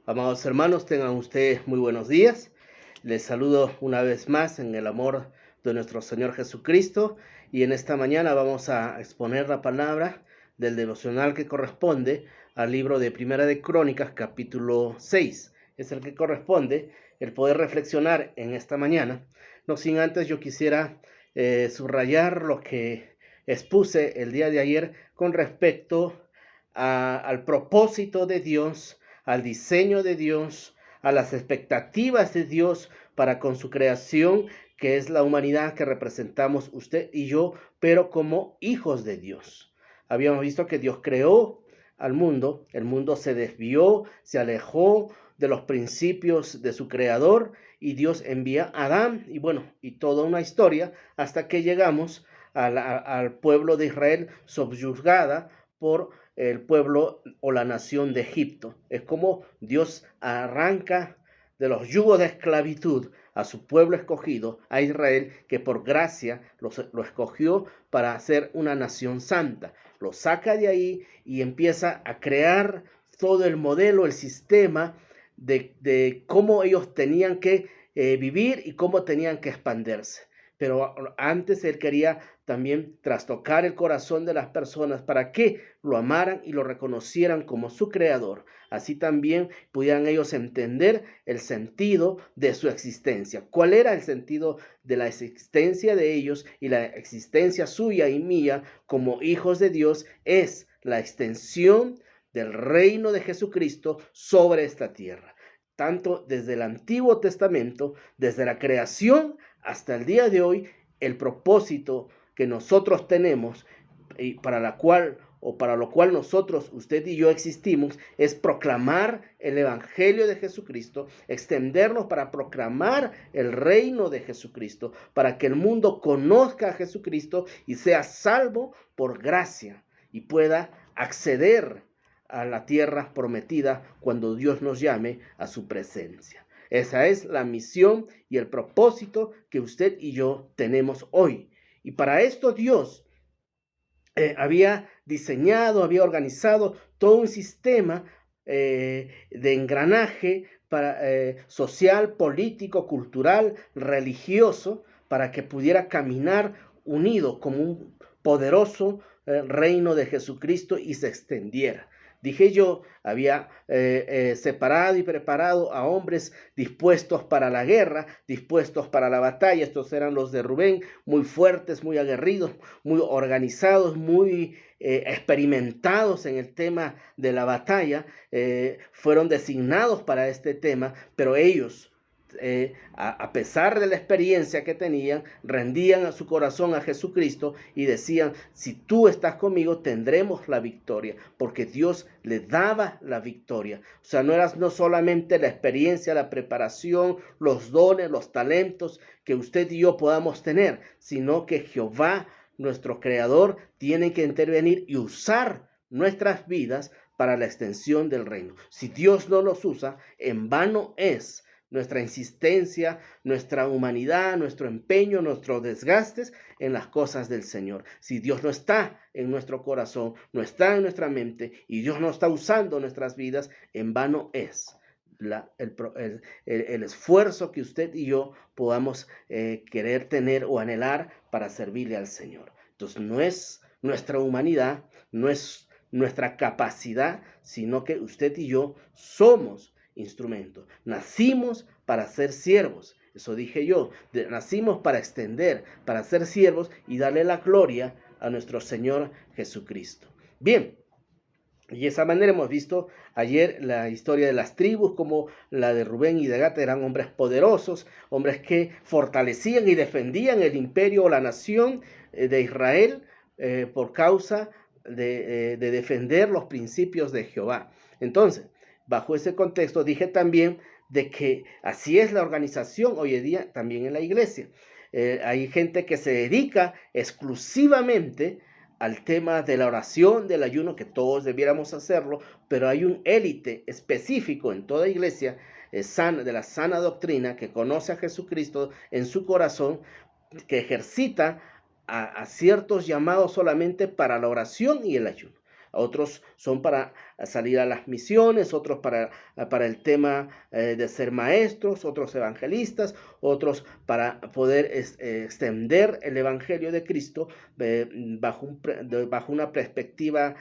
Amados hermanos, tengan ustedes muy buenos días. Les saludo una vez más en el amor de nuestro Señor Jesucristo, y en esta mañana vamos a exponer la palabra del devocional que corresponde al libro de Primera de Crónicas, capítulo 6. Es el que corresponde el poder reflexionar en esta mañana. No sin antes yo quisiera subrayar lo que expuse el día de ayer con respecto al propósito de Dios, al diseño de Dios, a las expectativas de Dios para con su creación, que es la humanidad que representamos usted y yo, pero como hijos de Dios. Habíamos visto que Dios creó al mundo, el mundo se desvió, se alejó de los principios de su creador, y Dios envía a Adán, y toda una historia hasta que llegamos al pueblo de Israel subyugada por el pueblo o la nación de Egipto. Es como Dios arranca de los yugos de esclavitud a su pueblo escogido, a Israel, que por gracia lo escogió para ser una nación santa. Lo saca de ahí y empieza a crear todo el modelo, el sistema de cómo ellos tenían que vivir y cómo tenían que expandirse. Pero antes él quería también trastocar el corazón de las personas para que lo amaran y lo reconocieran como su creador. Así también pudieran ellos entender el sentido de su existencia. ¿Cuál era el sentido de la existencia de ellos y la existencia suya y mía como hijos de Dios? Es la extensión del reino de Jesucristo sobre esta tierra. Tanto desde el Antiguo Testamento, desde la creación hasta el día de hoy, el propósito que nosotros tenemos y para lo cual nosotros, usted y yo existimos, es proclamar el evangelio de Jesucristo, extendernos para proclamar el reino de Jesucristo, para que el mundo conozca a Jesucristo y sea salvo por gracia y pueda acceder a la tierra prometida cuando Dios nos llame a su presencia. Esa es la misión y el propósito que usted y yo tenemos hoy. Y para esto Dios había diseñado, había organizado todo un sistema de engranaje social, político, cultural, religioso, para que pudiera caminar unido como un poderoso reino de Jesucristo y se extendiera. Dije yo, había separado y preparado a hombres dispuestos para la guerra, dispuestos para la batalla. Estos eran los de Rubén, muy fuertes, muy aguerridos, muy organizados, muy experimentados en el tema de la batalla. Fueron designados para este tema, pero ellos, a pesar de la experiencia que tenían, rendían a su corazón a Jesucristo y decían: si tú estás conmigo, tendremos la victoria, porque Dios les daba la victoria. O sea, no solamente la experiencia, la preparación, los dones, los talentos que usted y yo podamos tener, sino que Jehová, nuestro creador, tiene que intervenir y usar nuestras vidas para la extensión del reino. Si Dios no los usa, en vano es nuestra insistencia, nuestra humanidad, nuestro empeño, nuestros desgastes en las cosas del Señor. Si Dios no está en nuestro corazón, no está en nuestra mente, y Dios no está usando nuestras vidas, en vano es el esfuerzo que usted y yo podamos querer tener o anhelar para servirle al Señor. Entonces no es nuestra humanidad, no es nuestra capacidad, sino que usted y yo somos instrumento. Nacimos para ser siervos. Eso dije yo. Nacimos para extender, para ser siervos y darle la gloria a nuestro Señor Jesucristo. Bien, y de esa manera hemos visto ayer la historia de las tribus, como la de Rubén y de Gad. Eran hombres poderosos, hombres que fortalecían y defendían el imperio o la nación de Israel por causa de defender los principios de Jehová. Entonces, bajo ese contexto, dije también de que así es la organización hoy en día también en la iglesia. Hay gente que se dedica exclusivamente al tema de la oración, del ayuno, que todos debiéramos hacerlo, pero hay un élite específico en toda iglesia de la sana doctrina, que conoce a Jesucristo en su corazón, que ejercita a ciertos llamados solamente para la oración y el ayuno. Otros son para salir a las misiones, otros para el tema de ser maestros, otros evangelistas, otros para poder extender el evangelio de Cristo bajo una perspectiva,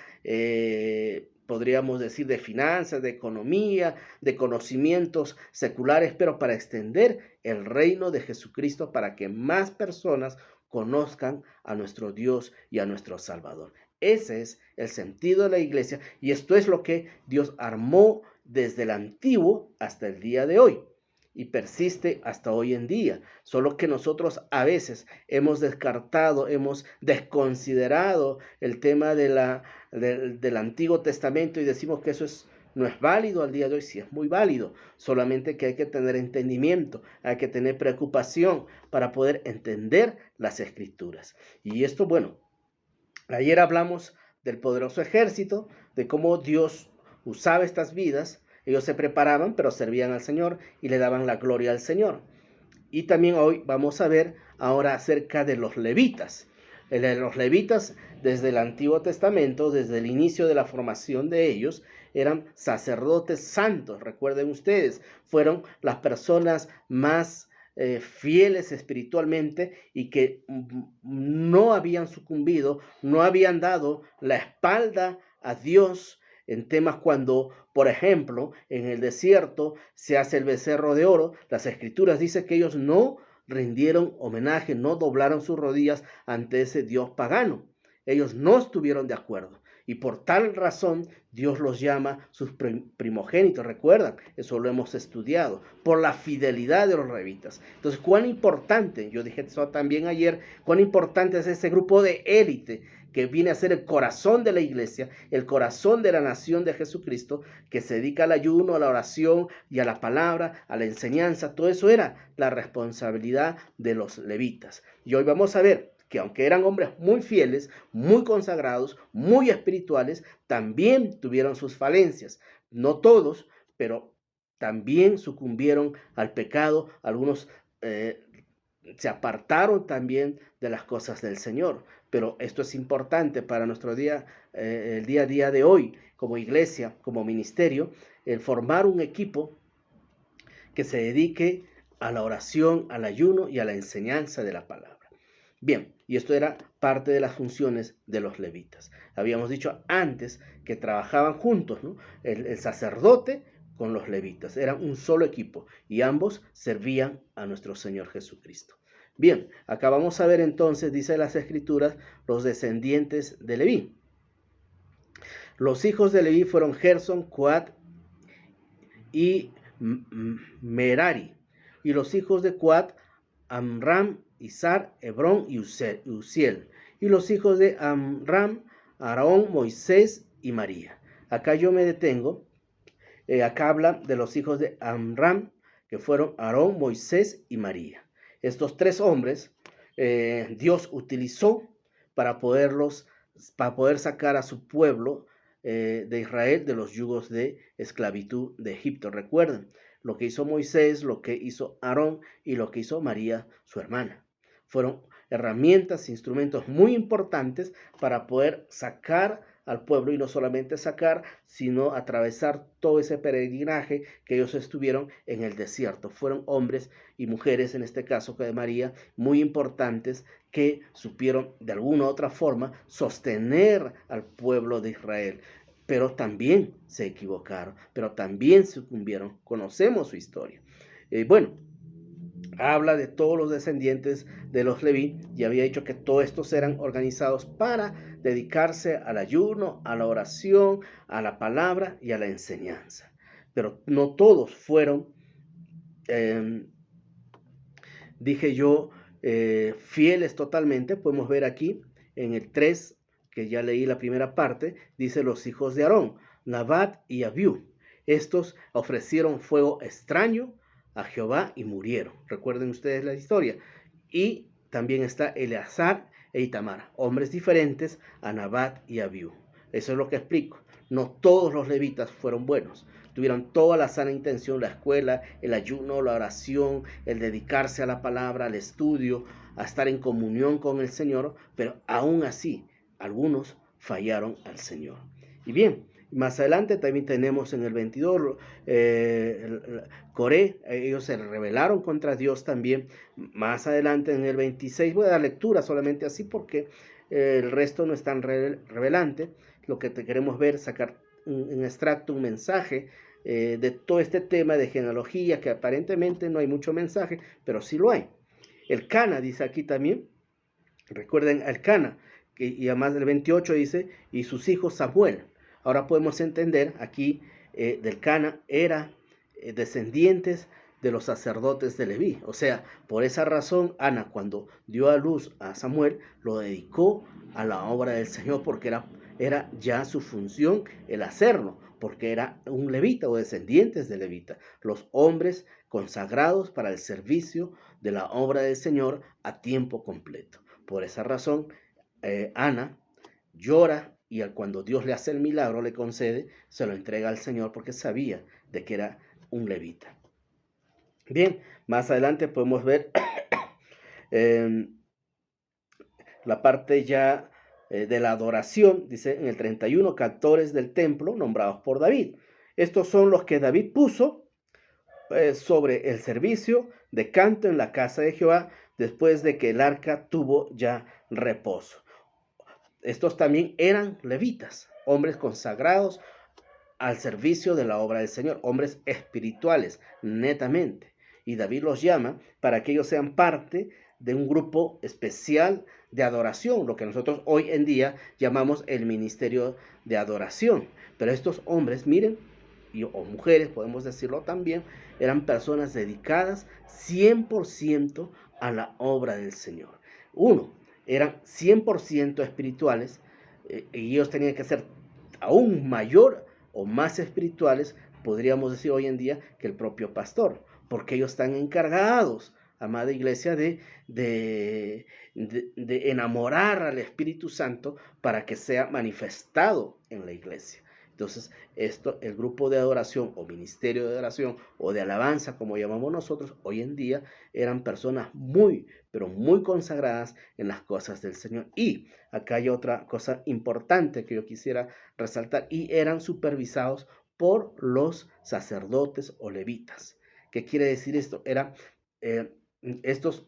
podríamos decir, de finanzas, de economía, de conocimientos seculares, pero para extender el reino de Jesucristo para que más personas conozcan a nuestro Dios y a nuestro Salvador. Ese es el sentido de la iglesia y esto es lo que Dios armó desde el antiguo hasta el día de hoy y persiste hasta hoy en día. Solo que nosotros a veces hemos descartado, hemos desconsiderado el tema del Antiguo Testamento y decimos que eso no es válido al día de hoy. Sí es muy válido, solamente que hay que tener entendimiento, hay que tener preocupación para poder entender las Escrituras. Y esto, bueno, ayer hablamos del poderoso ejército, de cómo Dios usaba estas vidas. Ellos se preparaban, pero servían al Señor y le daban la gloria al Señor. Y también hoy vamos a ver ahora acerca de los levitas. Los levitas, desde el Antiguo Testamento, desde el inicio de la formación de ellos, eran sacerdotes santos. Recuerden ustedes, fueron las personas más fieles espiritualmente y que no habían sucumbido, no habían dado la espalda a Dios en temas cuando, por ejemplo, en el desierto se hace el becerro de oro. Las Escrituras dicen que ellos no rindieron homenaje, no doblaron sus rodillas ante ese Dios pagano. Ellos no estuvieron de acuerdo. Y por tal razón Dios los llama sus primogénitos. Recuerdan, eso lo hemos estudiado, por la fidelidad de los levitas. Entonces, cuán importante, yo dije eso también ayer, cuán importante es ese grupo de élite que viene a ser el corazón de la iglesia, el corazón de la nación de Jesucristo, que se dedica al ayuno, a la oración y a la palabra, a la enseñanza. Todo eso era la responsabilidad de los levitas. Y hoy vamos a ver que aunque eran hombres muy fieles, muy consagrados, muy espirituales, también tuvieron sus falencias. No todos, pero también sucumbieron al pecado. Algunos se apartaron también de las cosas del Señor. Pero esto es importante para nuestro día, el día a día de hoy, como iglesia, como ministerio, el formar un equipo que se dedique a la oración, al ayuno y a la enseñanza de la palabra. Bien, y esto era parte de las funciones de los levitas. Habíamos dicho antes que trabajaban juntos, ¿no? El sacerdote con los levitas. Eran un solo equipo y ambos servían a nuestro Señor Jesucristo. Bien, acá vamos a ver entonces, dice las Escrituras, los descendientes de Leví. Los hijos de Leví fueron Gerson, Coat y Merari. Y los hijos de Coat, Amram, Izar, Hebrón y Uziel. Y los hijos de Amram, Aarón, Moisés y María. Acá yo me detengo. Acá habla de los hijos de Amram, que fueron Aarón, Moisés y María. Estos tres hombres Dios utilizó para poder sacar a su pueblo de Israel de los yugos de esclavitud de Egipto. Recuerden lo que hizo Moisés, lo que hizo Aarón y lo que hizo María, su hermana. Fueron herramientas, instrumentos muy importantes para poder sacar al pueblo, y no solamente sacar, sino atravesar todo ese peregrinaje que ellos estuvieron en el desierto. Fueron hombres y mujeres, en este caso que de María, muy importantes, que supieron de alguna u otra forma sostener al pueblo de Israel. Pero también se equivocaron, pero también sucumbieron. Conocemos su historia. Bueno, habla de todos los descendientes de los Leví y había dicho que todos estos eran organizados para dedicarse al ayuno, a la oración, a la palabra y a la enseñanza. Pero no todos fueron, fieles totalmente. Podemos ver aquí en el 3, que ya leí la primera parte, dice los hijos de Aarón, Nadab y Abiú. Estos ofrecieron fuego extraño a Jehová y murieron. Recuerden ustedes la historia. Y también está Eleazar e Itamar, hombres diferentes a Nadab y Abiú. Eso es lo que explico. No todos los levitas fueron buenos. Tuvieron toda la sana intención, la escuela, el ayuno, la oración, el dedicarse a la palabra, al estudio, a estar en comunión con el Señor, pero aún así, algunos fallaron al Señor. Y bien, más adelante también tenemos en el 22, Coré, ellos se rebelaron contra Dios también. Más adelante en el 26, voy a dar lectura solamente así porque el resto no es tan revelante. Lo que te queremos ver, sacar un extracto, un mensaje de todo este tema de genealogía, que aparentemente no hay mucho mensaje, pero sí lo hay. El Cana dice aquí también, recuerden el Cana, y además del 28 dice, y sus hijos Samuel. Ahora podemos entender aquí del Cana era descendientes de los sacerdotes de Leví. O sea, por esa razón Ana, cuando dio a luz a Samuel, lo dedicó a la obra del Señor porque era ya su función el hacerlo, porque era un levita o descendientes de levita, los hombres consagrados para el servicio de la obra del Señor a tiempo completo. Por esa razón, Ana llora y cuando Dios le hace el milagro, le concede, se lo entrega al Señor porque sabía de que era un levita. Bien, más adelante podemos ver la parte ya de la adoración, dice en el 31, cantores del templo nombrados por David. Estos son los que David puso sobre el servicio de canto en la casa de Jehová después de que el arca tuvo ya reposo. Estos también eran levitas, hombres consagrados al servicio de la obra del Señor, hombres espirituales, netamente. Y David los llama para que ellos sean parte de un grupo especial de adoración, lo que nosotros hoy en día llamamos el ministerio de adoración. Pero estos hombres, miren, o mujeres, podemos decirlo también, eran personas dedicadas 100% a la obra del Señor. Eran 100% espirituales y ellos tenían que ser aún mayor o más espirituales, podríamos decir hoy en día, que el propio pastor, porque ellos están encargados, amada iglesia, de enamorar al Espíritu Santo para que sea manifestado en la iglesia. Entonces, el grupo de adoración o ministerio de adoración o de alabanza, como llamamos nosotros, hoy en día eran personas muy, pero muy consagradas en las cosas del Señor. Y acá hay otra cosa importante que yo quisiera resaltar, y eran supervisados por los sacerdotes o levitas. ¿Qué quiere decir esto? Eran estos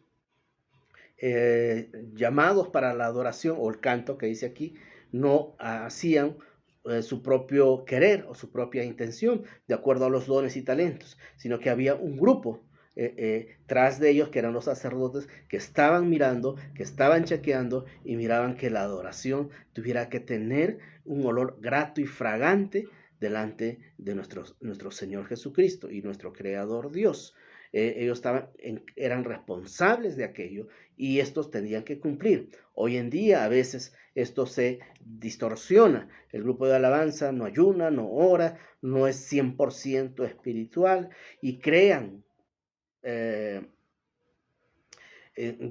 llamados para la adoración o el canto que dice aquí, no hacían su propio querer o su propia intención de acuerdo a los dones y talentos, sino que había un grupo tras de ellos que eran los sacerdotes que estaban mirando, que estaban chequeando y miraban que la adoración tuviera que tener un olor grato y fragante delante de nuestro Señor Jesucristo y nuestro Creador Dios. Ellos eran responsables de aquello y estos tenían que cumplir. Hoy en día a veces esto se distorsiona. El grupo de alabanza no ayuna, no ora, no es 100% espiritual y crean de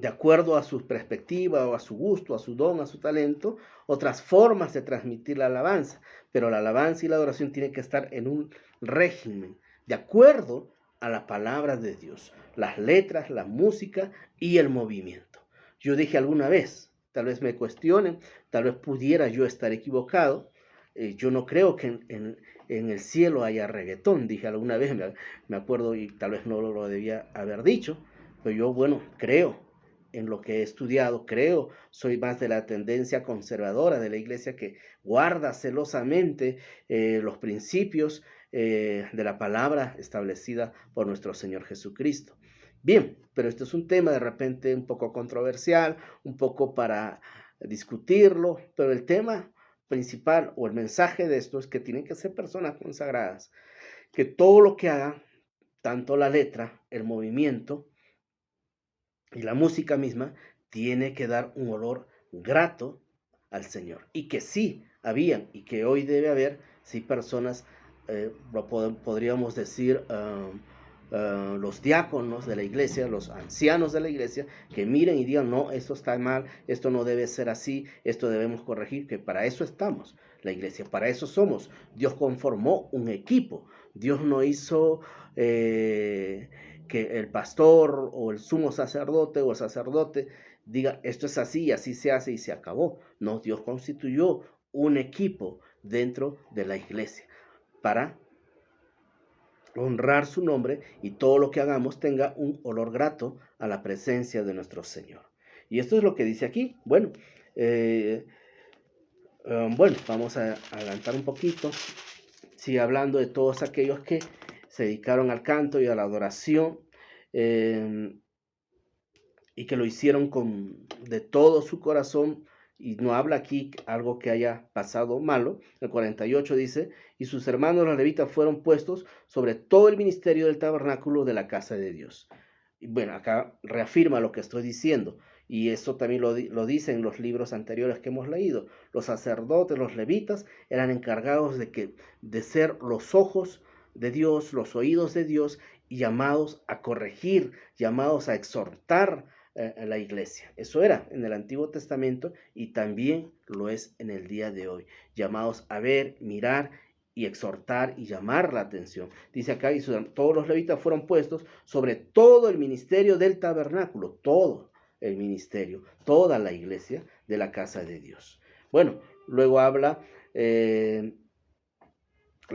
acuerdo a su perspectiva o a su gusto, a su don, a su talento, otras formas de transmitir la alabanza. Pero la alabanza y la adoración tienen que estar en un régimen de acuerdo a la palabra de Dios, las letras, la música y el movimiento. Yo dije alguna vez, tal vez me cuestionen, tal vez pudiera yo estar equivocado, yo no creo que en el cielo haya reggaetón, dije alguna vez, me acuerdo y tal vez no lo debía haber dicho, pero yo, bueno, creo en lo que he estudiado, soy más de la tendencia conservadora de la iglesia que guarda celosamente los principios de la palabra establecida por nuestro Señor Jesucristo. Bien, pero esto es un tema de repente un poco controversial, un poco para discutirlo, pero el tema principal o el mensaje de esto es que tienen que ser personas consagradas, que todo lo que hagan, tanto la letra, el movimiento y la música misma, tiene que dar un olor grato al Señor. Y que sí habían, y que hoy debe haber, sí personas, podríamos decir, los diáconos de la iglesia, los ancianos de la iglesia, que miren y digan, no, esto está mal, esto no debe ser así, esto debemos corregir, que para eso estamos, la iglesia, para eso somos. Dios conformó un equipo, Dios no hizo que el pastor o el sumo sacerdote o el sacerdote diga, esto es así y así se hace y se acabó. No, Dios constituyó un equipo dentro de la iglesia, para honrar su nombre y todo lo que hagamos tenga un olor grato a la presencia de nuestro Señor. Y esto es lo que dice aquí. Bueno, vamos a adelantar un poquito. Sigue hablando de todos aquellos que se dedicaron al canto y a la adoración, y que lo hicieron de todo su corazón, y no habla aquí algo que haya pasado malo. El 48 dice, y sus hermanos los levitas fueron puestos sobre todo el ministerio del tabernáculo de la casa de Dios. Y bueno, acá reafirma lo que estoy diciendo, y eso también lo dice en los libros anteriores que hemos leído. Los sacerdotes, los levitas, eran encargados de ser los ojos de Dios, los oídos de Dios, y llamados a corregir, llamados a exhortar a la iglesia. Eso era en el Antiguo Testamento y también lo es en el día de hoy. Llamados a ver, mirar y exhortar y llamar la atención. Dice acá, y todos los levitas fueron puestos sobre todo el ministerio del tabernáculo, todo el ministerio, toda la iglesia de la casa de Dios. Bueno, luego habla la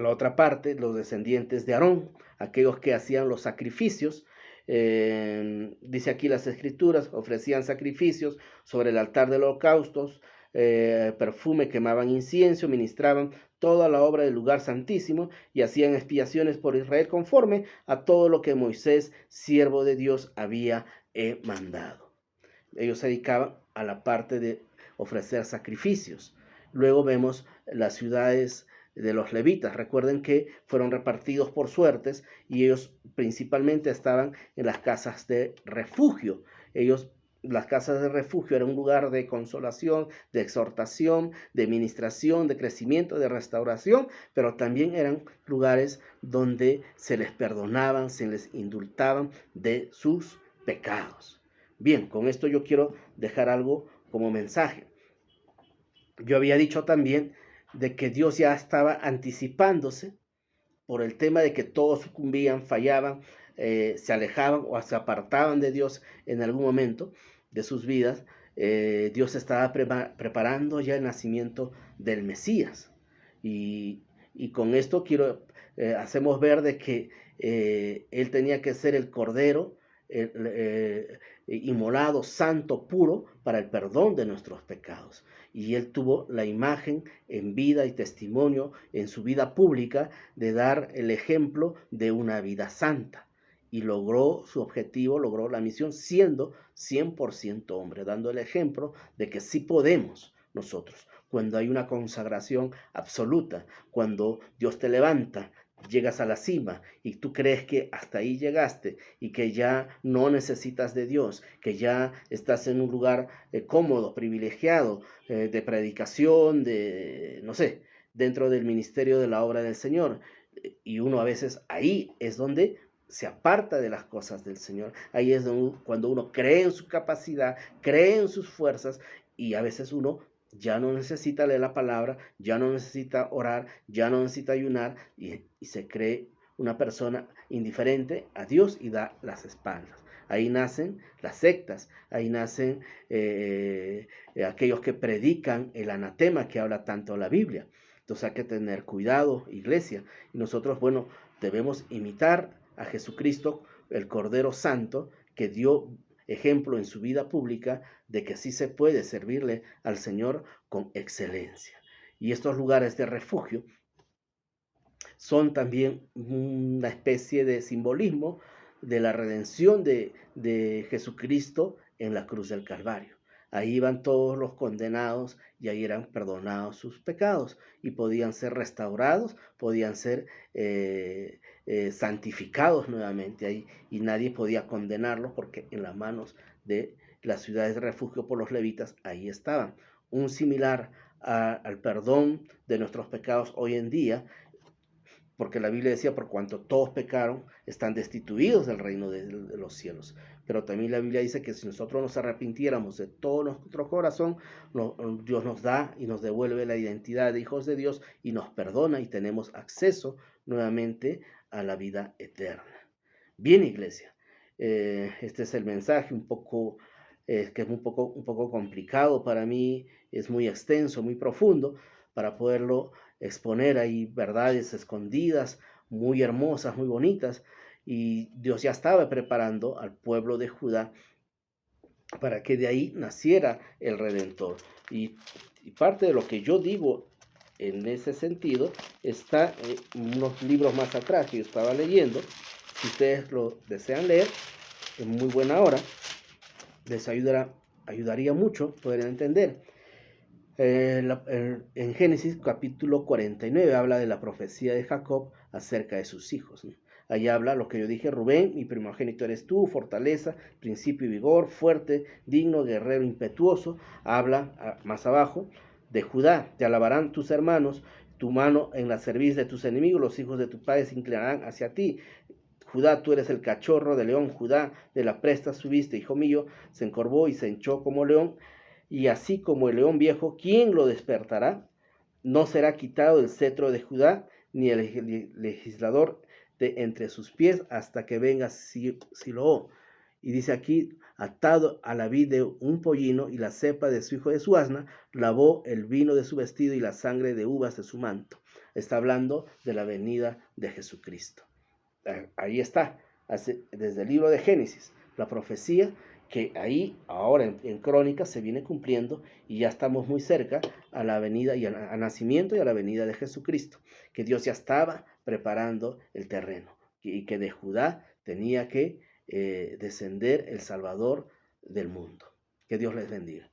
otra parte, los descendientes de Aarón, aquellos que hacían los sacrificios. Dice aquí las escrituras, ofrecían sacrificios sobre el altar de los holocaustos, perfume, quemaban incienso, ministraban toda la obra del lugar santísimo y hacían expiaciones por Israel conforme a todo lo que Moisés, siervo de Dios, había mandado. Ellos se dedicaban a la parte de ofrecer sacrificios. Luego vemos las ciudades de los levitas. Recuerden que fueron repartidos por suertes y ellos principalmente estaban en las casas de refugio. Las casas de refugio eran un lugar de consolación, de exhortación, de ministración, de crecimiento, de restauración, pero también eran lugares donde se les perdonaban, se les indultaban de sus pecados. Bien, con esto yo quiero dejar algo como mensaje. Yo había dicho también de que Dios ya estaba anticipándose por el tema de que todos sucumbían, fallaban, se alejaban o se apartaban de Dios en algún momento de sus vidas. Dios estaba preparando ya el nacimiento del Mesías. Y con esto hacemos ver de que Él tenía que ser el Cordero inmolado, santo, puro, para el perdón de nuestros pecados. Y Él tuvo la imagen en vida y testimonio en su vida pública de dar el ejemplo de una vida santa. Y logró su objetivo, logró la misión siendo 100% hombre, dando el ejemplo de que sí podemos nosotros, cuando hay una consagración absoluta, cuando Dios te levanta, llegas a la cima y tú crees que hasta ahí llegaste y que ya no necesitas de Dios, que ya estás en un lugar cómodo, privilegiado, de predicación, no sé, dentro del ministerio de la obra del Señor. Y uno a veces ahí es donde se aparta de las cosas del Señor. Ahí es cuando uno cree en su capacidad, cree en sus fuerzas, y a veces uno ya no necesita leer la palabra, ya no necesita orar, ya no necesita ayunar, y se cree una persona indiferente a Dios y da las espaldas. Ahí nacen las sectas, ahí nacen aquellos que predican el anatema que habla tanto la Biblia. Entonces hay que tener cuidado, iglesia. Y nosotros, bueno, debemos imitar a Jesucristo, el Cordero Santo, que dio ejemplo en su vida pública de que sí se puede servirle al Señor con excelencia. Y estos lugares de refugio son también una especie de simbolismo de la redención de Jesucristo en la cruz del Calvario. Ahí iban todos los condenados y ahí eran perdonados sus pecados y podían ser restaurados, podían ser santificados nuevamente ahí, y nadie podía condenarlos porque en las manos de las ciudades de refugio por los levitas ahí estaban. Un similar al perdón de nuestros pecados hoy en día, porque la Biblia decía, por cuanto todos pecaron, están destituidos del reino de los cielos. Pero también la Biblia dice que si nosotros nos arrepintiéramos de todo nuestro corazón, Dios nos da y nos devuelve la identidad de hijos de Dios y nos perdona y tenemos acceso nuevamente a la vida eterna. Bien, iglesia, este es el mensaje un poco, que es un poco complicado para mí, es muy extenso, muy profundo para poderlo exponer ahí verdades escondidas, muy hermosas, muy bonitas, y Dios ya estaba preparando al pueblo de Judá para que de ahí naciera el Redentor. Y parte de lo que yo digo en ese sentido está en unos libros más atrás que yo estaba leyendo. Si ustedes lo desean leer, en muy buena hora, les ayudaría mucho poder entender. En Génesis capítulo 49 habla de la profecía de Jacob acerca de sus hijos, ¿no? Ahí habla lo que yo dije: Rubén, mi primogénito eres tú, fortaleza, principio y vigor, fuerte, digno, guerrero, impetuoso. Habla más abajo de Judá: te alabarán tus hermanos, tu mano en la cerviz de tus enemigos, los hijos de tu padre se inclinarán hacia ti. Judá, tú eres el cachorro de león, Judá, de la presta subiste, hijo mío, se encorvó y se hinchó como león, y así como el león viejo, ¿quién lo despertará? No será quitado el cetro de Judá, ni el legislador de entre sus pies, hasta que venga Siloó. Y dice aquí: atado a la vid de un pollino y la cepa de su hijo de su asna, lavó el vino de su vestido y la sangre de uvas de su manto. Está hablando de la venida de Jesucristo. Ahí está, desde el libro de Génesis, la profecía que ahí ahora en Crónicas se viene cumpliendo, y ya estamos muy cerca a la venida y al nacimiento y a la venida de Jesucristo, que Dios ya estaba preparando el terreno, y que de Judá tenía que descender el Salvador del mundo. Que Dios les bendiga.